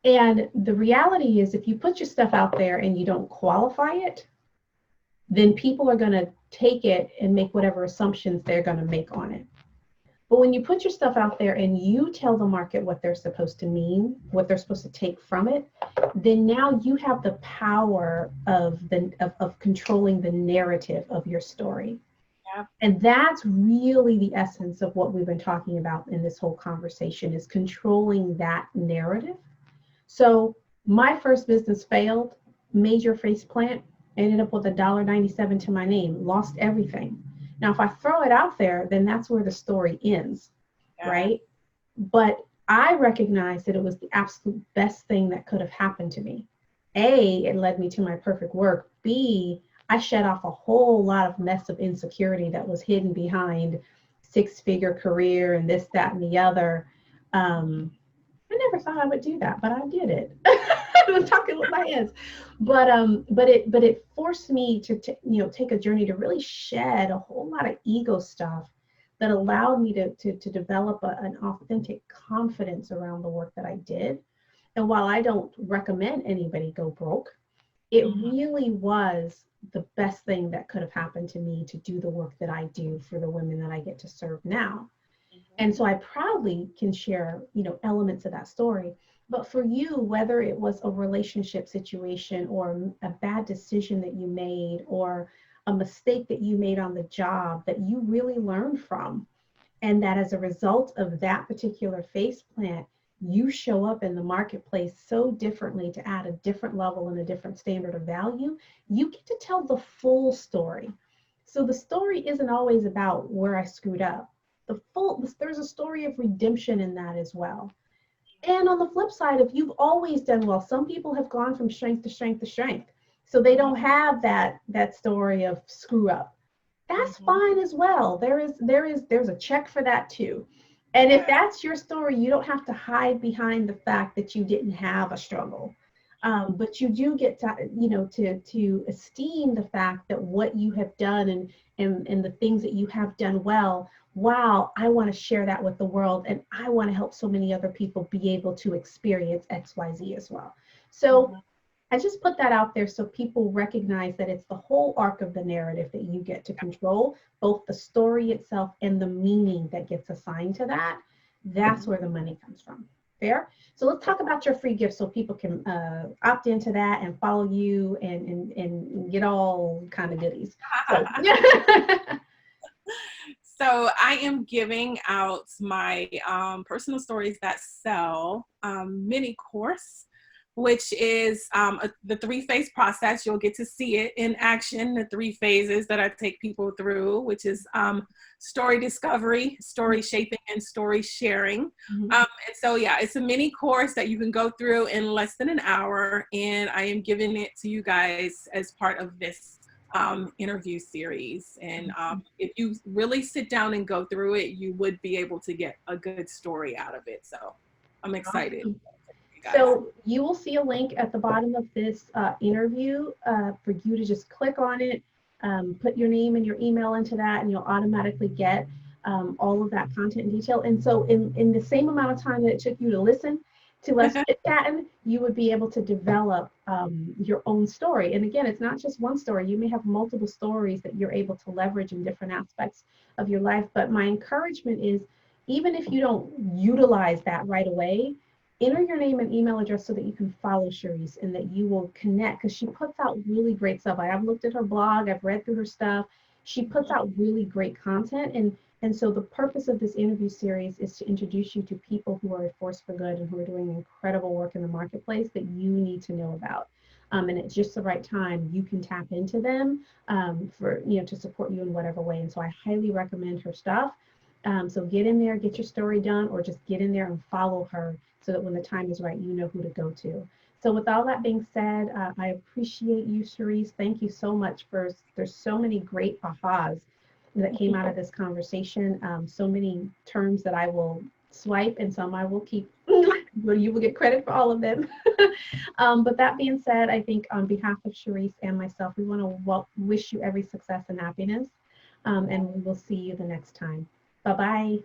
Speaker 1: And the reality is, if you put your stuff out there and you don't qualify it, then people are going to take it and make whatever assumptions they're going to make on it. But when you put your stuff out there and you tell the market what they're supposed to mean, what they're supposed to take from it, then now you have the power of controlling the narrative of your story.
Speaker 2: Yeah.
Speaker 1: And that's really the essence of what we've been talking about in this whole conversation, is controlling that narrative. So my first business failed, major face plant, ended up with $1.97 to my name, lost everything. Now, if I throw it out there, then that's where the story ends, right? But I recognized that it was the absolute best thing that could have happened to me. A, it led me to my perfect work. B, I shed off a whole lot of mess of insecurity that was hidden behind six-figure career and this, that, and the other. I never thought I would do that, but I did it. I'm talking with my hands, but it forced me to take a journey to really shed a whole lot of ego stuff that allowed me to develop an authentic confidence around the work that I did. And while I don't recommend anybody go broke, it really was the best thing that could have happened to me to do the work that I do for the women that I get to serve now. And so I proudly can share, elements of that story. But for you, whether it was a relationship situation or a bad decision that you made or a mistake that you made on the job that you really learned from, and that as a result of that particular face plant, you show up in the marketplace so differently to add a different level and a different standard of value, you get to tell the full story. So the story isn't always about where I screwed up. There's a story of redemption in that as well. And on the flip side, if you've always done well, some people have gone from strength to strength to strength. So they don't have that story of screw up. That's fine as well. There's a check for that too. And if that's your story, you don't have to hide behind the fact that you didn't have a struggle. But you do get to esteem the fact that what you have done and the things that you have done well. Wow, I want to share that with the world, and I want to help so many other people be able to experience XYZ as well. So I just put that out there so people recognize that it's the whole arc of the narrative that you get to control, both the story itself and the meaning that gets assigned to that. That's where the money comes from. Fair? So let's talk about your free gift so people can opt into that and follow you and get all kind of goodies. So.
Speaker 2: So I am giving out my personal stories that sell mini course, which is the 3-phase process. You'll get to see it in action, the 3 phases that I take people through, which is story discovery, story shaping, and story sharing. And so, yeah, it's a mini course that you can go through in less than an hour. And I am giving it to you guys as part of this interview series. And if you really sit down and go through it, you would be able to get a good story out of it. So I'm excited.
Speaker 1: Awesome. So you will see a link at the bottom of this interview for you to just click on it, put your name and your email into that, and you'll automatically get all of that content in detail. And so in the same amount of time that it took you to listen to us chit-chatting, you would be able to develop your own story. And again, it's not just one story. You may have multiple stories that you're able to leverage in different aspects of your life. But my encouragement is, even if you don't utilize that right away, enter your name and email address so that you can follow Shereese and that you will connect, because she puts out really great stuff. I've looked at her blog, I've read through her stuff. She puts out really great content. And so the purpose of this interview series is to introduce you to people who are a force for good and who are doing incredible work in the marketplace that you need to know about. And at just the right time, you can tap into them for to support you in whatever way. And so I highly recommend her stuff. So get in there, get your story done, or just get in there and follow her so that when the time is right, you know who to go to. So with all that being said, I appreciate you, Shereese. Thank you so much there's so many great ahas that came out of this conversation. So many terms that I will swipe and some I will keep, but you will get credit for all of them. But that being said, I think on behalf of Shereese and myself, we want to wish you every success and happiness. And we will see you the next time. Bye-bye.